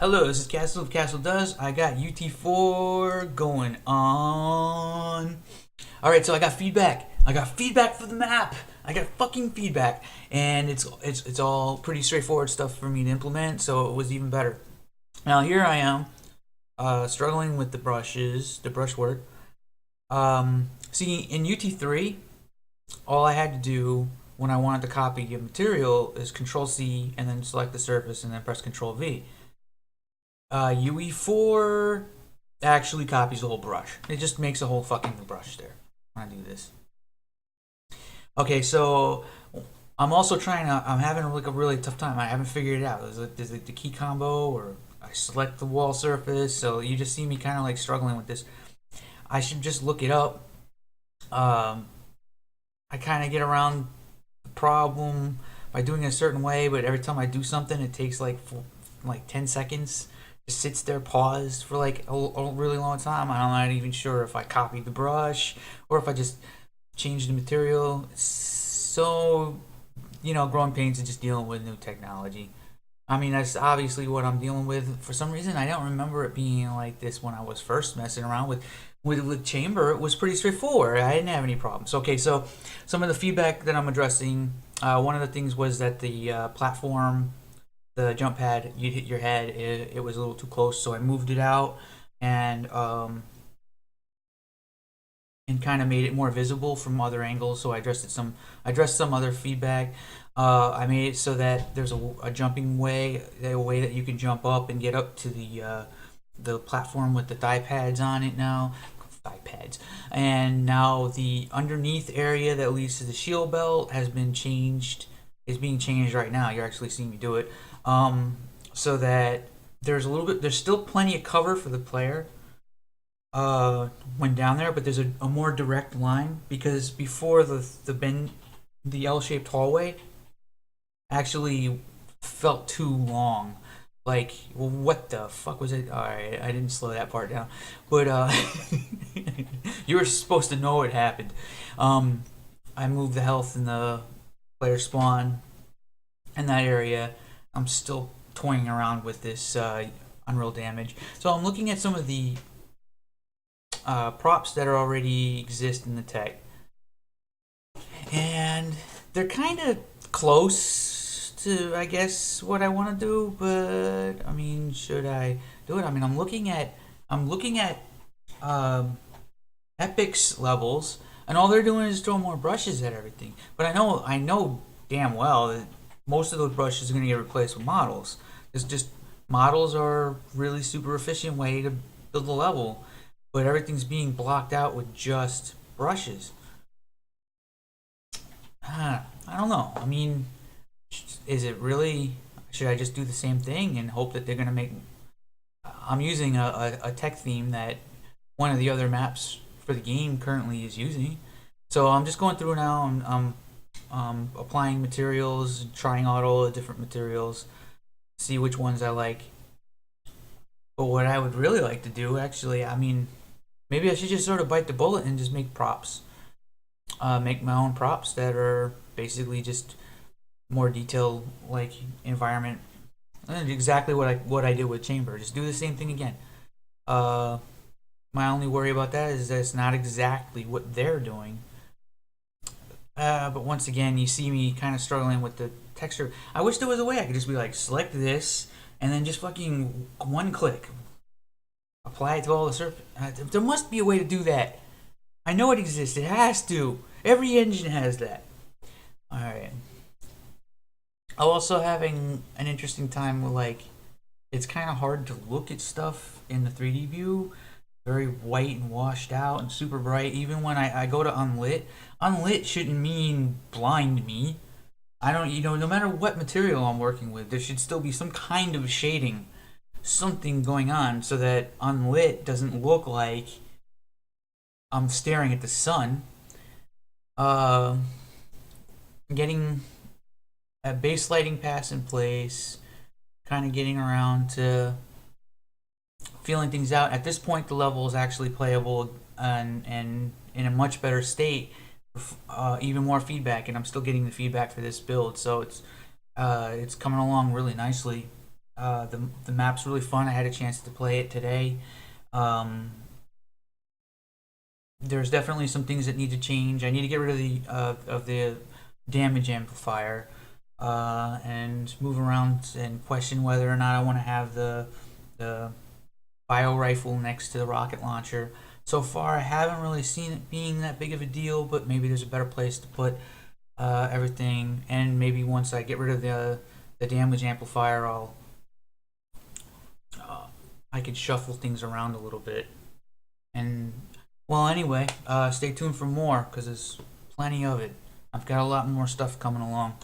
Hello, this is Castle of Castle Does. I got UT4 going on. Alright, so I got feedback. I got feedback for the map. I got fucking feedback. And it's all pretty straightforward stuff for me to implement, so it was even better. Now here I am, struggling with the brushes, the brushwork. See, in UT3, all I had to do when I wanted to copy a material is Control C and then select the surface and then press Control V. UE4 actually copies the whole brush. It just makes a whole fucking brush there when I do this. Okay, so I'm also I'm having like a really tough time. I haven't figured it out. Is it the key combo or I select the wall surface? So you just see me kind of like struggling with this. I should just look it up. I kind of get around the problem by doing it a certain way, but every time I do something, it takes like 10 seconds. Just sits there paused for like a really long time. I'm not even sure if I copied the brush or if I just changed the material. So, growing pains and just dealing with new technology. I mean, that's obviously what I'm dealing with. For some reason, I don't remember it being like this when I was first messing around with Chamber. It was pretty straightforward. I didn't have any problems. Okay, so some of the feedback that I'm addressing, one of the things was that the platform, the jump pad, you'd hit your head. It was a little too close, so I moved it out and kind of made it more visible from other angles. So I addressed some other feedback. I made it so that there's a jumping way, a way that you can jump up and get up to the platform with the thigh pads on it now. Thigh pads. And now the underneath area that leads to the shield belt has been changed. Is being changed right now. You're actually seeing me do it. So that there's still plenty of cover for the player when down there, but there's a more direct line because before the L-shaped hallway actually felt too long. Like, well, what the fuck was it? All right, I didn't slow that part down, but you were supposed to know it happened. I moved the health in the player spawn in that area. I'm still toying around with this unreal damage. So I'm looking at some of the props that already exist in the tech, and they're kind of close to, I guess, what I want to do. But I mean, should I do it? I mean, I'm looking at Epic's levels, and all they're doing is throw more brushes at everything. But I know damn well that most of those brushes are going to get replaced with models. It's just models are really super efficient way to build a level, but everything's being blocked out with just brushes. I don't know. I mean, is it really? Should I just do the same thing and hope that they're going to make? I'm using a tech theme that one of the other maps for the game currently is using. So I'm just going through now. I'm applying materials, trying out all the different materials, see which ones I like. But what I would really like to do, actually, I mean, maybe I should just sort of bite the bullet and just make props. Make my own props that are basically just more detailed, like environment. Exactly what I did with Chamber. Just do the same thing again. Uh, my only worry about that is that it's not exactly what they're doing. But once again, you see me kind of struggling with the texture. I wish there was a way I could just be like, select this, and then just fucking one click, apply it to all the surface. There must be a way to do that. I know it exists. It has to. Every engine has that. All right. I'm also having an interesting time with like, it's kind of hard to look at stuff in the 3D view. Very white and washed out and super bright. Even when I go to unlit, unlit shouldn't mean blind me. I don't, no matter what material I'm working with, there should still be some kind of shading, something going on so that unlit doesn't look like I'm staring at the sun. Uh, Getting a base lighting pass in place, kind of getting around to feeling things out. At this point, the level is actually playable and in a much better state. Even more feedback, and I'm still getting the feedback for this build, so it's coming along really nicely. The map's really fun. I had a chance to play it today. Um, there's definitely some things that need to change. I need to get rid of the damage amplifier and move around and question whether or not I want to have the bio rifle next to the rocket launcher. So far, I haven't really seen it being that big of a deal, but maybe there's a better place to put everything. And maybe once I get rid of the damage amplifier, I could shuffle things around a little bit. And well, anyway, stay tuned for more because there's plenty of it. I've got a lot more stuff coming along.